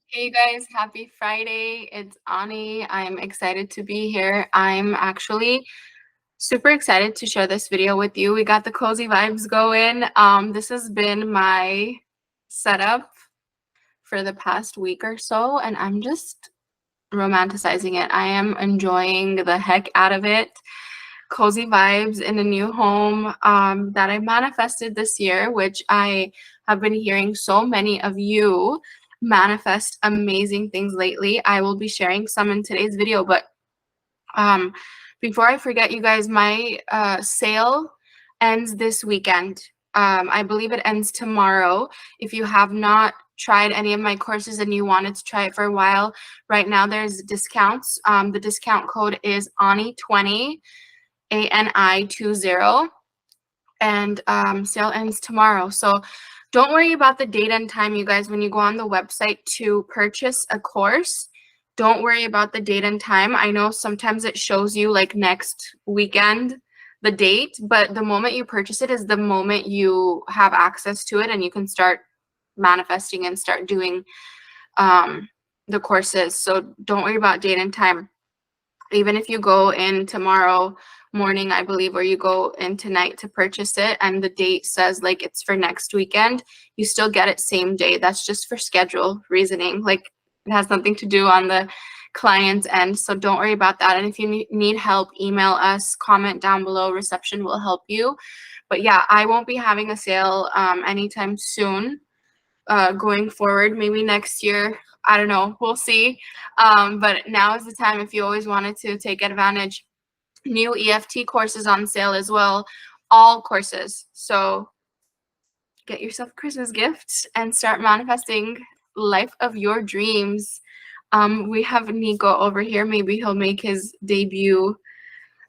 Hey you guys, happy Friday. It's Ani. I'm excited to be here. I'm actually super excited to share this video with you. We got the cozy vibes going. This has been my setup for the past week or so, and I'm just romanticizing it. I am enjoying the heck out of it. Cozy vibes in a new home that I manifested this year, which I have been hearing so many of you manifest amazing things lately. I will be sharing some in today's video, but um, before I forget, you guys, my sale ends this weekend. I believe it ends tomorrow. If you have not tried any of my courses and you wanted to try it for a while, right now there's discounts. The discount code is ANI20, ANI20, and sale ends tomorrow. So don't worry about the date and time, you guys. When you go on the website to purchase a course, don't worry about the date and time. I know sometimes it shows you like next weekend, the date, but the moment you purchase it is the moment you have access to it and you can start manifesting and start doing the courses. So don't worry about date and time. Even if you go in tomorrow morning, I believe, or you go in tonight to purchase it and the date says like it's for next weekend, you still get it same day. That's just for schedule reasoning. Like it has nothing to do on the client's end. So don't worry about that. And if you need help, email us, comment down below. Reception will help you. But yeah, I won't be having a sale anytime soon. Going forward, maybe next year. I don't know. We'll see. But now is the time if you always wanted to take advantage. New EFT courses on sale as well. All courses. So get yourself a Christmas gift and start manifesting life of your dreams. We have Nico over here. Maybe he'll make his debut,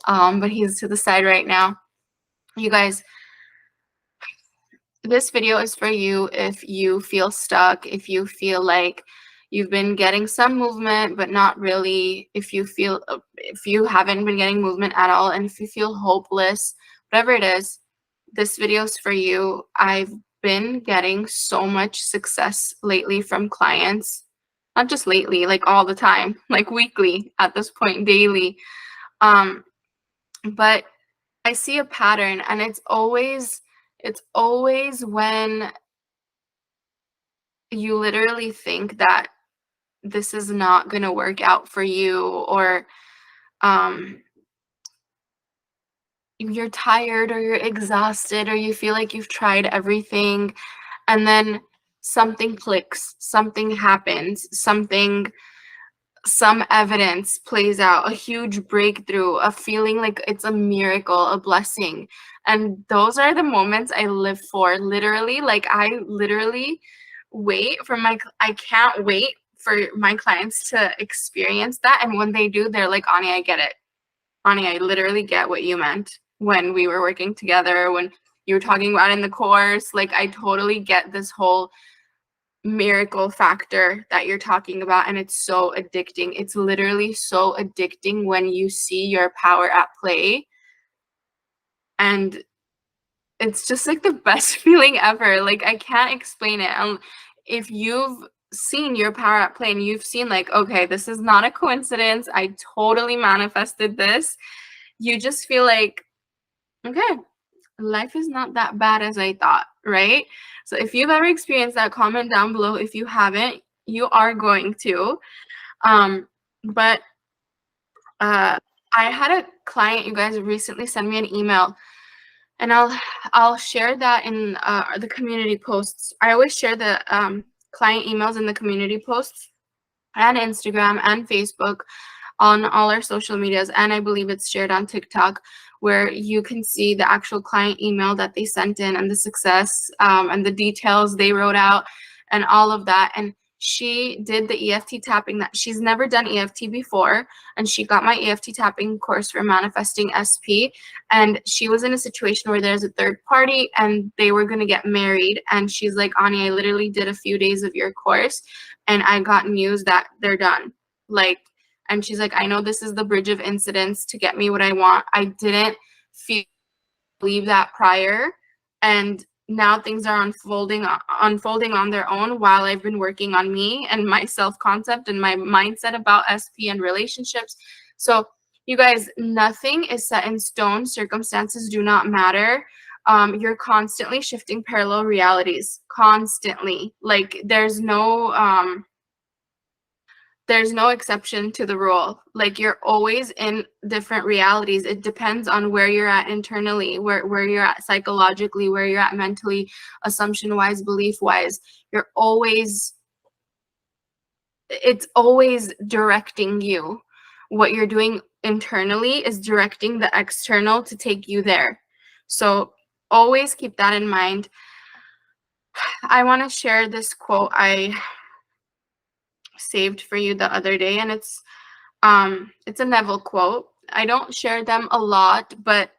but he's to the side right now. You guys, this video is for you if you feel stuck, if you feel like you've been getting some movement but not really, if you haven't been getting movement at all, and if you feel hopeless, whatever it is, this video is for you. I've been getting so much success lately from clients, not just lately, like all the time, like weekly at this point, daily. But I see a pattern, and it's always when you literally think that this is not going to work out for you, or you're tired or you're exhausted or you feel like you've tried everything, and then something clicks, something happens, some evidence plays out, a huge breakthrough, a feeling like it's a miracle, a blessing. And those are the moments I live for, literally. Like I literally I can't wait for my clients to experience that. And when they do, they're like, Ani, I get it. Ani, I literally get what you meant when we were working together, when you were talking about in the course. Like I totally get this whole miracle factor that you're talking about, and it's so addicting. It's literally so addicting when you see your power at play, and it's just like the best feeling ever. Like I can't explain it. If you've seen your power at play and you've seen like, okay, this is not a coincidence, I totally manifested this, you just feel like, okay, life is not that bad as I thought, right? So if you've ever experienced that, comment down below. If you haven't, you are going to. But I had a client, you guys, recently send me an email, and I'll share that in the community posts. I always share the client emails in the community posts and Instagram and Facebook, on all our social medias, and I believe it's shared on TikTok, where you can see the actual client email that they sent in and the success and the details they wrote out and all of that. And she did the EFT tapping. That she's never done EFT before, and she got my EFT tapping course for manifesting SP. And she was in a situation where there's a third party and they were going to get married, and she's like, Ani, I literally did a few days of your course and I got news that they're done. Like, and she's like, I know this is the bridge of incidents to get me what I want. I didn't believe that prior. And now things are unfolding on their own while I've been working on me and my self-concept and my mindset about SP and relationships. So you guys, nothing is set in stone. Circumstances do not matter. You're constantly shifting parallel realities, constantly. Like there's no exception to the rule. Like you're always in different realities. It depends on where you're at internally, where you're at psychologically, where you're at mentally, assumption-wise, belief-wise. It's always directing you. What you're doing internally is directing the external to take you there. So always keep that in mind. I want to share this quote I saved for you the other day, and it's a Neville quote. I don't share them a lot, but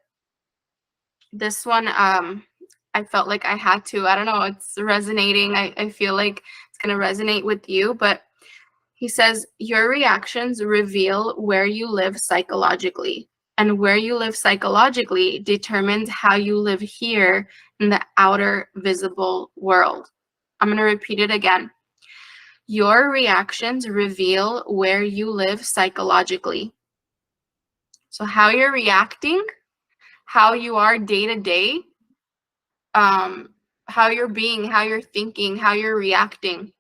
this one I felt like I had to. I don't know, it's resonating. I feel like it's gonna resonate with you. But he says, your reactions reveal where you live psychologically, and where you live psychologically determines how you live here in the outer visible world. I'm gonna repeat it again. Your reactions reveal where you live psychologically. So how you're reacting, how you are day to day, how you're being, how you're thinking, how you're reacting,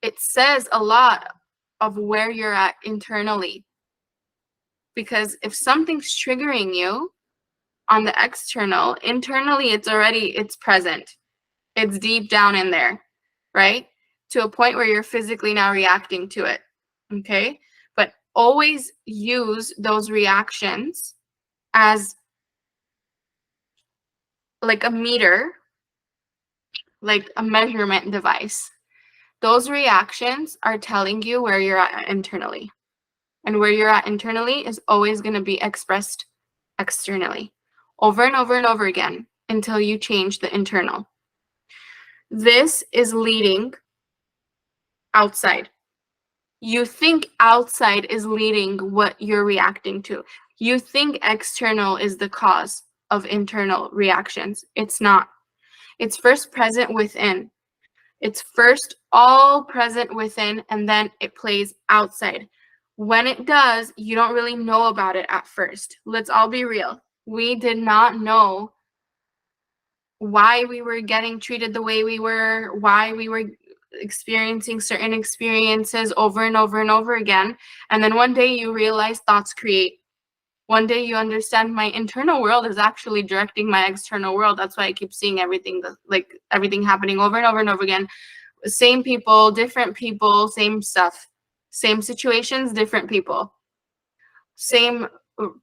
it says a lot of where you're at internally. Because if something's triggering you on the external, internally it's present. It's deep down in there, right? To a point where you're physically now reacting to it, okay? But always use those reactions as like a meter, like a measurement device. Those reactions are telling you where you're at internally. And where you're at internally is always going to be expressed externally, over and over and over again, until you change the internal. This is leading outside. You think outside is leading what you're reacting to. You think external is the cause of internal reactions. It's not. It's first present within. It's first all present within, and then it plays outside. When it does, you don't really know about it at first. Let's all be real. We did not know why we were getting treated the way we were, why we were experiencing certain experiences over and over and over again. And then one day you realize thoughts create. One day you understand my internal world is actually directing my external world. That's why I keep seeing everything happening over and over and over again. Same people, different people, same stuff. Same situations, different people. Same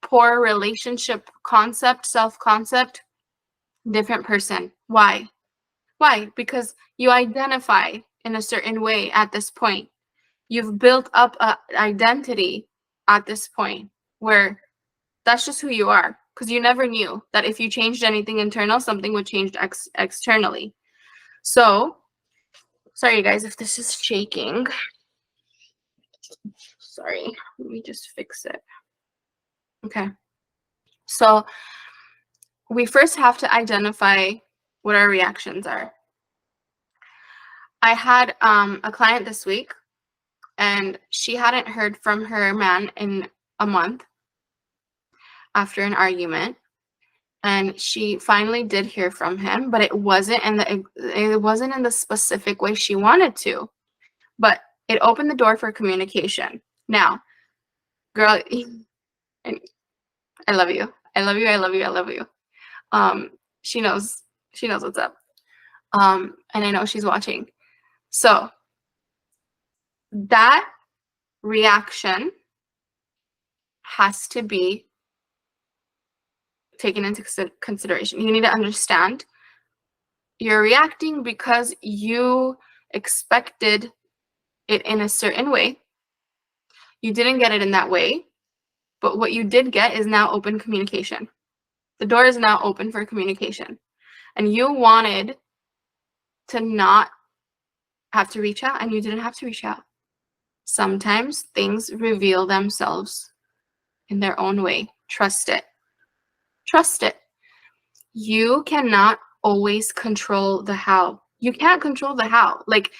poor relationship concept, self-concept, different person. Why? Why? Because you identify in a certain way at this point. You've built up an identity at this point where that's just who you are, because you never knew that if you changed anything internal, something would change externally. So, sorry guys if this is shaking. Sorry, let me just fix it. Okay. So we first have to identify what our reactions are. I had a client this week, and she hadn't heard from her man in a month after an argument. And she finally did hear from him, but it wasn't in the specific way she wanted to. But it opened the door for communication. Now, girl, I love you. I love you. I love you. I love you. She knows what's up. And I know she's watching. So that reaction has to be taken into consideration. You need to understand you're reacting because you expected it in a certain way. You didn't get it in that way, but what you did get is now open communication. The door is now open for communication. And you wanted to not have to reach out, and you didn't have to reach out. Sometimes things reveal themselves in their own way. Trust it. Trust it. You cannot always control the how. You can't control the how. Like,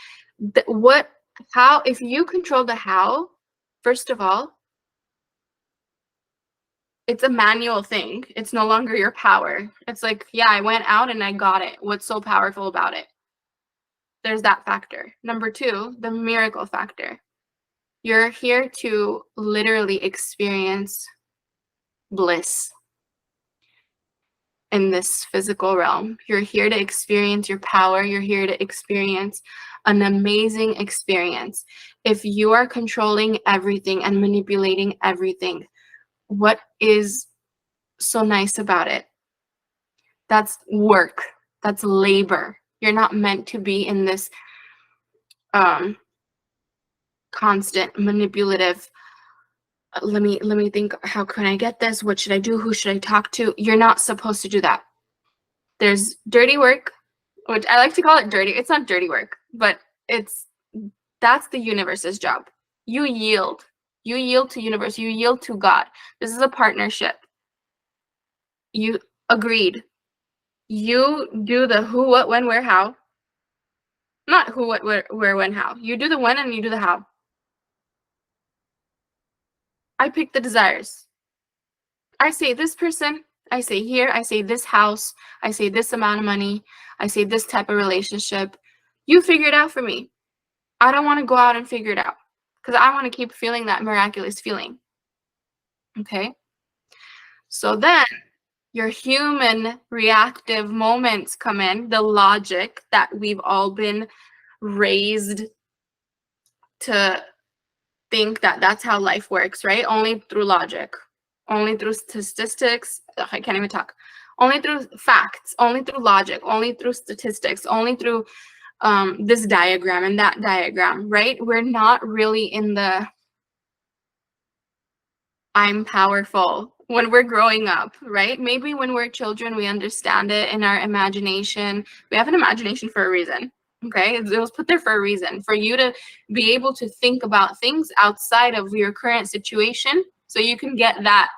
how, if you control the how, first of all, it's a manual thing. It's no longer your power. It's like, yeah, I went out and I got it. What's so powerful about it? There's that factor. Number two, the miracle factor. You're here to literally experience bliss in this physical realm. You're here to experience your power. You're here to experience an amazing experience. If you are controlling everything and manipulating everything, what is so nice about it? That's work. That's labor. You're not meant to be in this constant manipulative, let me think, how can I get this? What should I do? Who should I talk to? You're not supposed to do that. There's dirty work, which I like to call it dirty. It's not dirty work, but that's the universe's job. You yield. You yield to universe. You yield to God. This is a partnership. You agreed. You do the who, what, when, where, how. Not who, what, where, when, how. You do the when and you do the how. I pick the desires. I say this person, I say here, I say this house, I say this amount of money, I say this type of relationship. You figure it out for me. I don't want to go out and figure it out because I want to keep feeling that miraculous feeling. Okay? So then your human reactive moments come in, the logic that we've all been raised to think that that's how life works, right? Only through logic, only through statistics. Ugh, I can't even talk. Only through facts, only through logic, only through statistics, only through this diagram and that diagram, right? We're not really in the I'm powerful when we're growing up, right? Maybe when we're children, we understand it in our imagination. We have an imagination for a reason, okay? It was put there for a reason, for you to be able to think about things outside of your current situation so you can get that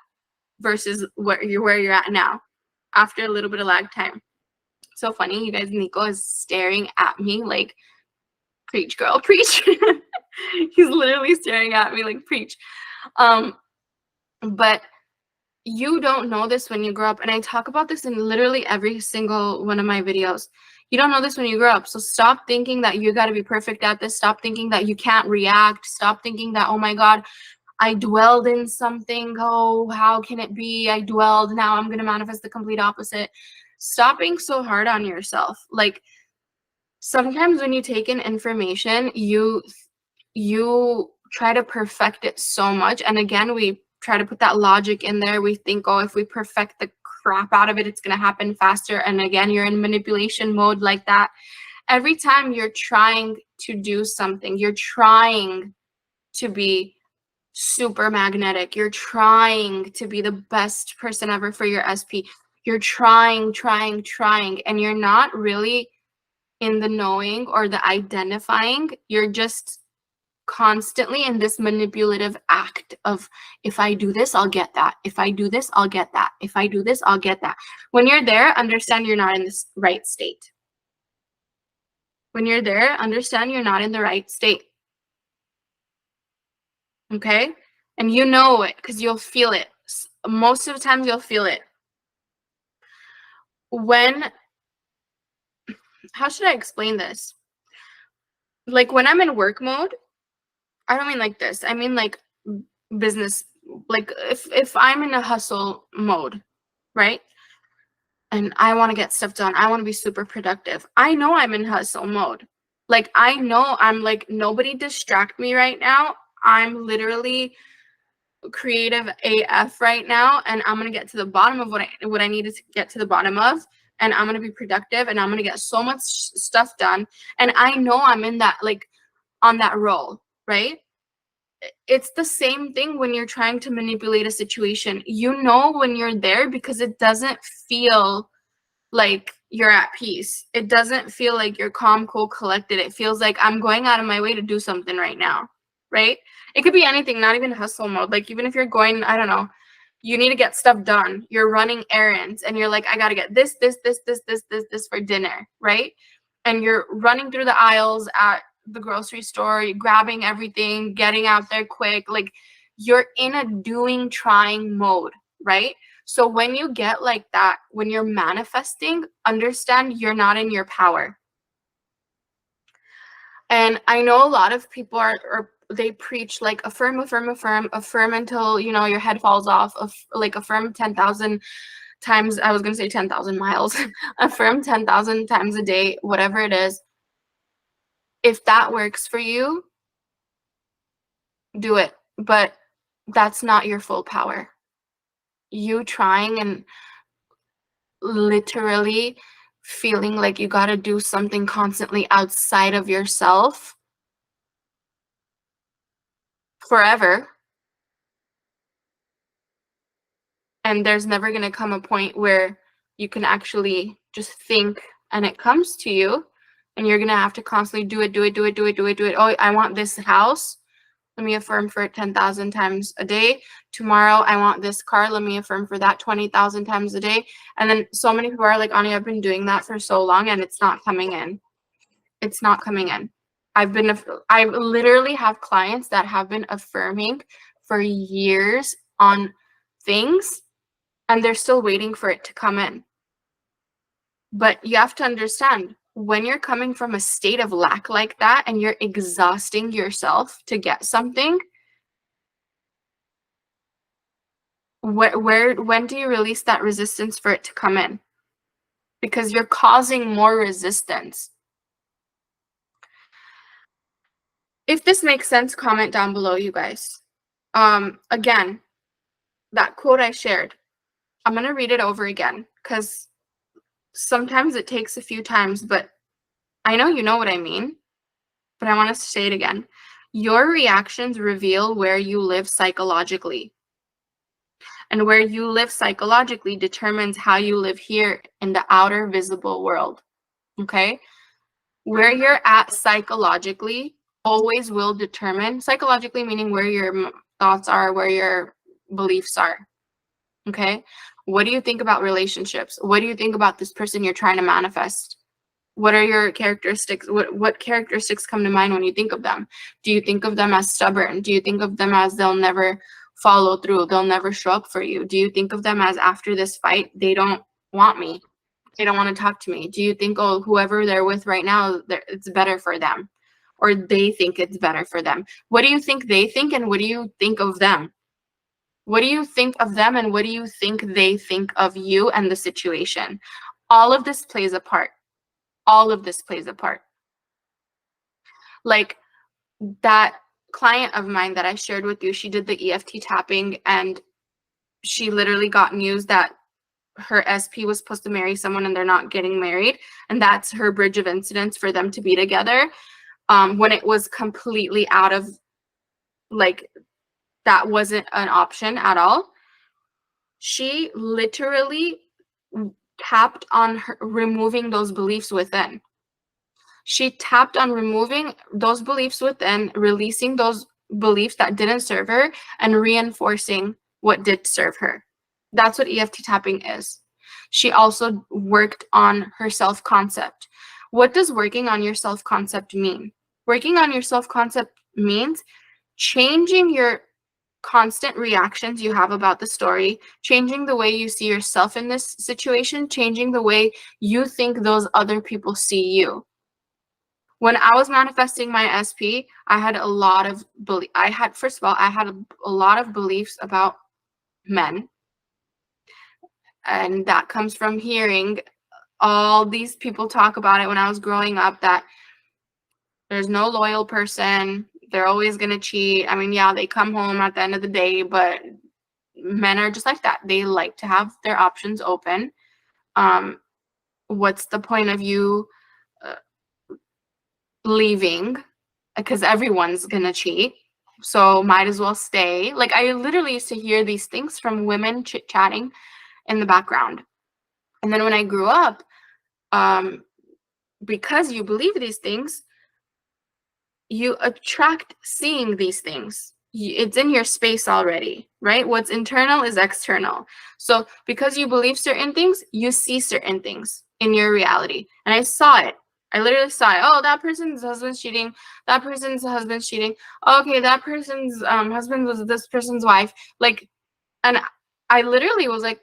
versus where you're at now after a little bit of lag time. So funny, you guys, Nico is staring at me like, preach, girl, preach. He's literally staring at me like, preach. But you don't know this when you grow up. And I talk about this in literally every single one of my videos. You don't know this when you grow up. So stop thinking that you got to be perfect at this. Stop thinking that you can't react. Stop thinking that, oh my God, I dwelled in something. Oh, how can it be? I dwelled. Now I'm going to manifest the complete opposite. Stop being so hard on yourself. Like, sometimes when you take in information, you try to perfect it so much. And again, we try to put that logic in there. We think, oh, if we perfect the crap out of it, it's going to happen faster. And again, you're in manipulation mode like that. Every time you're trying to do something, you're trying to be super magnetic. You're trying to be the best person ever for your SP. You're trying, and you're not really in the knowing or the identifying. You're just constantly in this manipulative act of, if I do this, I'll get that. If I do this, I'll get that. If I do this, I'll get that. When you're there, understand you're not in this right state. When you're there, understand you're not in the right state. Okay? And you know it because you'll feel it. Most of the time, you'll feel it. How should I explain this? Like, when I'm in work mode, I don't mean like this. I mean like business. Like, if I'm in a hustle mode, right? And I want to get stuff done. I want to be super productive. I know I'm in hustle mode. Like, I know I'm like, nobody distract me right now. I'm literally creative AF right now, and I'm going to get to the bottom of what I needed to get to the bottom of, and I'm going to be productive, and I'm going to get so much stuff done. And I know I'm in that, like, on that roll, right? It's the same thing when you're trying to manipulate a situation. You know when you're there because it doesn't feel like you're at peace. It doesn't feel like you're calm, cool, collected. It feels like I'm going out of my way to do something right now, right? It could be anything, not even hustle mode. Like, even if you're going, I don't know, You need to get stuff done. You're running errands and you're like, I got to get this for dinner, right? And you're running through the aisles at the grocery store, you're grabbing everything, getting out there quick. Like, you're in a doing, trying mode, right? So when you get like that, when you're manifesting, understand you're not in your power. And I know a lot of people are they preach like affirm until, you know, your head falls off, of like affirm 10,000 times. I was going to say 10,000 miles. Affirm 10,000 times a day, whatever it is. If that works for you, do it. But that's not your full power. You trying and literally feeling like you got to do something constantly outside of yourself forever. And there's never going to come a point where you can actually just think and it comes to you, and you're going to have to constantly do it. Oh, I want this house. Let me affirm for it 10,000 times a day. Tomorrow, I want this car. Let me affirm for that 20,000 times a day. And then so many people are like, Anya, I've been doing that for so long and it's not coming in. It's not coming in. I literally have clients that have been affirming for years on things, and they're still waiting for it to come in. But you have to understand, when you're coming from a state of lack like that and you're exhausting yourself to get something, when do you release that resistance for it to come in? Because you're causing more resistance. If this makes sense, comment down below, you guys. Again, that quote I shared, I'm going to read it over again because sometimes it takes a few times, but I know you know what I mean, but I want us to say it again. Your reactions reveal where you live psychologically. And where you live psychologically determines how you live here in the outer visible world. Okay? Where you're at psychologically always will determine, psychologically meaning where your thoughts are, where your beliefs are. Okay? What do you think about relationships? What do you think about this person you're trying to manifest? What are your characteristics? What characteristics come to mind when you think of them? Do you think of them as stubborn? Do you think of them as they'll never follow through? They'll never show up for you? Do you think of them as after this fight, they don't want me? They don't want to talk to me? Do you think, oh, whoever they're with right now, it's better for them? Or they think it's better for them? What do you think they think, and what do you think of them? What do you think of them, and what do you think they think of you and the situation? All of this plays a part. All of this plays a part. Like that client of mine that I shared with you, she did the EFT tapping, and she literally got news that her SP was supposed to marry someone and they're not getting married. And that's her bridge of incidents for them to be together. When it was completely out of, like, that wasn't an option at all. She literally tapped on removing those beliefs within. She tapped on removing those beliefs within, releasing those beliefs that didn't serve her, and reinforcing what did serve her. That's what EFT tapping is. She also worked on her self-concept. What does working on your self-concept mean? Working on your self-concept means changing your constant reactions you have about the story, changing the way you see yourself in this situation, changing the way you think those other people see you. When I was manifesting my SP, I had a lot of first of all, I had a lot of beliefs about men. And that comes from hearing all these people talk about it when I was growing up, that there's no loyal person. They're always going to cheat. I mean, yeah, they come home at the end of the day, but men are just like that. They like to have their options open. What's the point of you leaving? Because everyone's going to cheat. So might as well stay. Like, I literally used to hear these things from women chit-chatting in the background. And then when I grew up, because you believe these things, you attract seeing these things. it's in your space already, right? What's internal is external. So because you believe certain things, you see certain things in your reality. And I saw it. I literally saw it. Oh, that person's husband's cheating. That person's husband's cheating. Okay, that person's husband was this person's wife. Like, and I literally was like,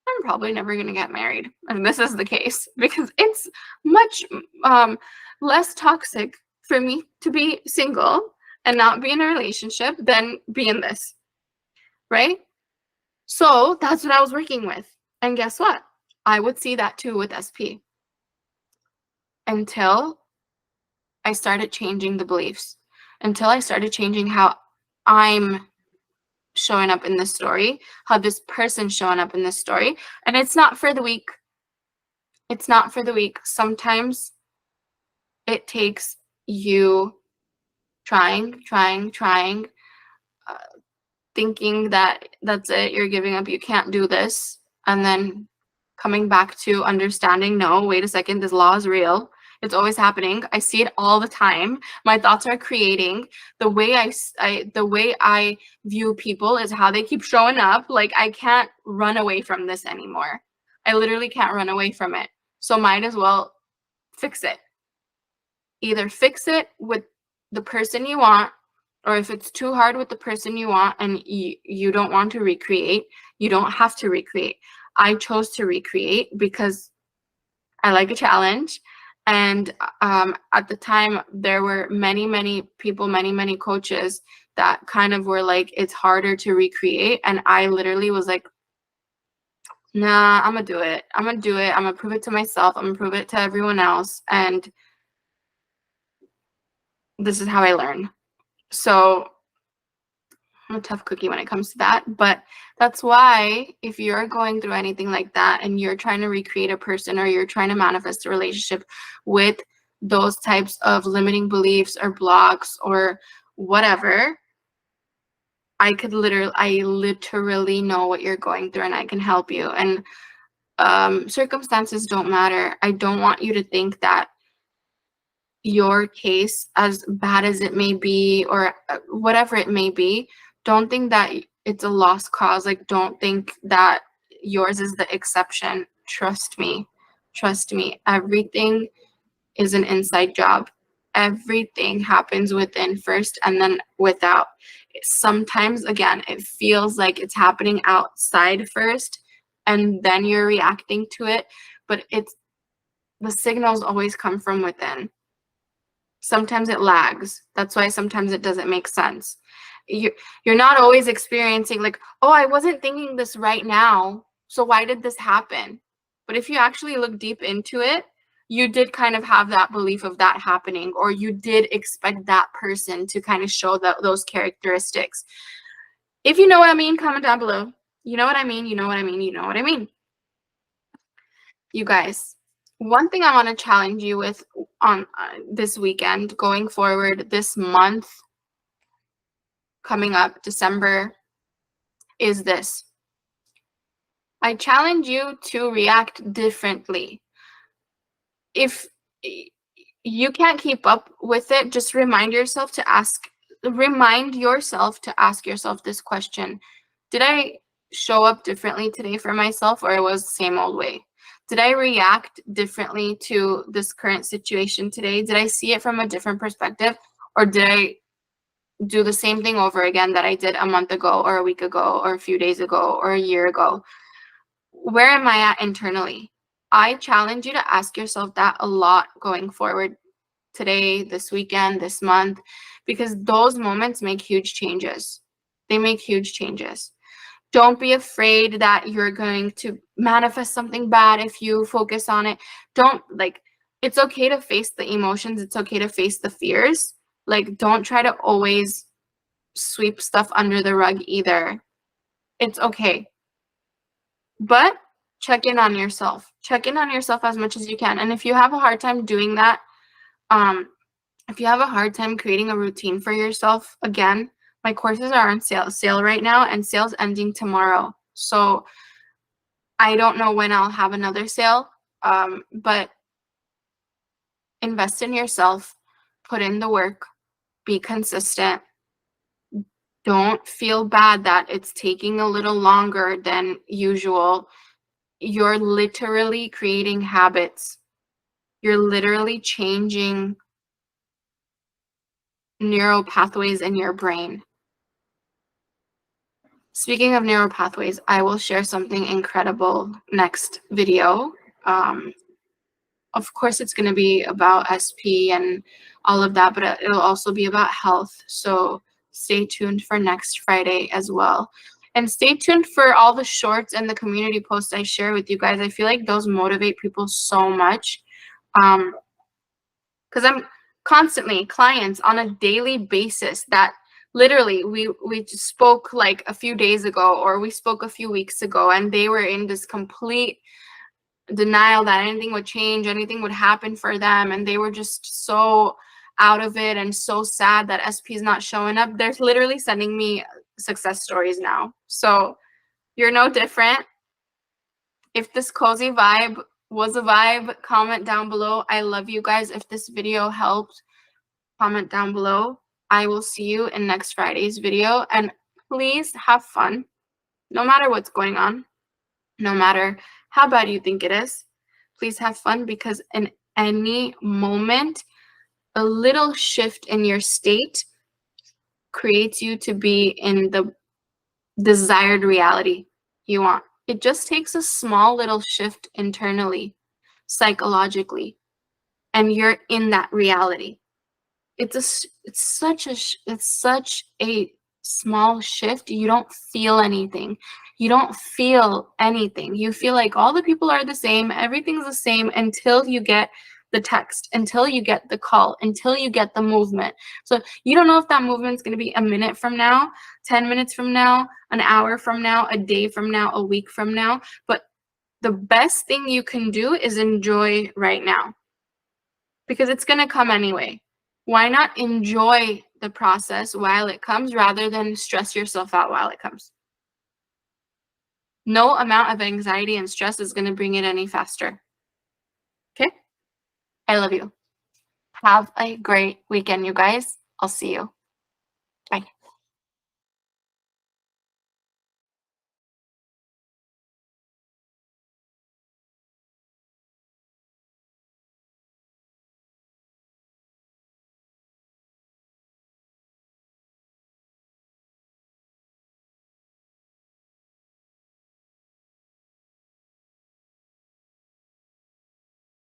I'm probably never going to get married. And this is the case because it's much less toxic for me to be single and not be in a relationship than be in this, right? So that's what I was working with. And guess what? I would see that too with SP until I started changing the beliefs, until I started changing how I'm showing up in this story, how this person's showing up in this story. And it's not for the weak. It's not for the weak. Sometimes it takes you trying, thinking that that's it, you're giving up, you can't do this, and then coming back to understanding, no, wait a second, this law is real. It's always happening. I see it all the time. My thoughts are creating. The way I view people is how they keep showing up. Like, I can't run away from this anymore. I literally can't run away from it. So might as well fix it. Either fix it with the person you want, or if it's too hard with the person you want and you don't want to recreate, you don't have to recreate. I chose to recreate because I like a challenge. And at the time, there were many people, many coaches that kind of were like, it's harder to recreate. And I literally was like, nah, I'm going to do it. I'm going to do it. I'm going to prove it to myself. I'm going to prove it to everyone else. And this is how I learn. So I'm a tough cookie when it comes to that. But that's why if you're going through anything like that and you're trying to recreate a person or you're trying to manifest a relationship with those types of limiting beliefs or blocks or whatever, I literally know what you're going through and I can help you. And circumstances don't matter. I don't want you to think that your case, as bad as it may be or whatever it may be, don't think that it's a lost cause. Like, don't think that yours is the exception. Trust me. Everything is an inside job. Everything happens within first and then without. Sometimes, again, it feels like it's happening outside first and then you're reacting to it, but the signals always come from within. Sometimes it lags. That's why sometimes it doesn't make sense. You're not always experiencing like, oh, I wasn't thinking this right now, so why did this happen? But if you actually look deep into it, you did kind of have that belief of that happening, or you did expect that person to kind of show those characteristics. If you know what I mean, comment down below. You know what I mean, you know what I mean, you know what I mean. You guys, one thing I want to challenge you with on this weekend, going forward, this month coming up, December, is this. I challenge you to react differently. If you can't keep up with it, just remind yourself to ask yourself this question. Did I show up differently today for myself, or it was the same old way? Did I react differently to this current situation today? Did I see it from a different perspective, or did I do the same thing over again that I did a month ago or a week ago or a few days ago or a year ago? Where am I at internally? I challenge you to ask yourself that a lot going forward, today, this weekend, this month, because those moments make huge changes. They make huge changes. Don't be afraid that you're going to manifest something bad if you focus on it. It's okay to face the emotions. It's okay to face the fears. Like, don't try to always sweep stuff under the rug either. It's okay. But check in on yourself. Check in on yourself as much as you can. And if you have a hard time doing that, if you have a hard time creating a routine for yourself, again, my courses are on sale right now, and sale's ending tomorrow. So I don't know when I'll have another sale, but invest in yourself, put in the work, be consistent, Don't feel bad that it's taking a little longer than usual. You're literally creating habits. You're literally changing neural pathways in your brain. Speaking of neural pathways, I will share something incredible next video. Of course, it's going to be about SP and all of that, but it'll also be about health. So stay tuned for next Friday as well. And stay tuned for all the shorts and the community posts I share with you guys. I feel like those motivate people so much. Because I'm constantly clients on a daily basis that literally we spoke like a few days ago, or we spoke a few weeks ago, and they were in this complete denial that anything would change, anything would happen for them, and they were just so out of it and so sad that SP is not showing up. They're literally sending me success stories now. So you're no different. If this cozy vibe was a vibe, comment down below. I love you guys. If this video helped, comment down below. I will see you in next Friday's video, and please have fun no matter what's going on, no matter how bad you think it is. Please have fun, because in any moment, a little shift in your state creates you to be in the desired reality you want. It just takes a small little shift internally, psychologically, and you're in that reality. It's such a small shift. You don't feel anything. You don't feel anything. You feel like all the people are the same, everything's the same, until you get the text, until you get the call, until you get the movement. So you don't know if that movement's going to be a minute from now, 10 minutes from now, an hour from now, a day from now, a week from now. But the best thing you can do is enjoy right now, because it's going to come anyway. Why not enjoy the process while it comes, rather than stress yourself out while it comes? No amount of anxiety and stress is going to bring it any faster. Okay? I love you. Have a great weekend, you guys. I'll see you.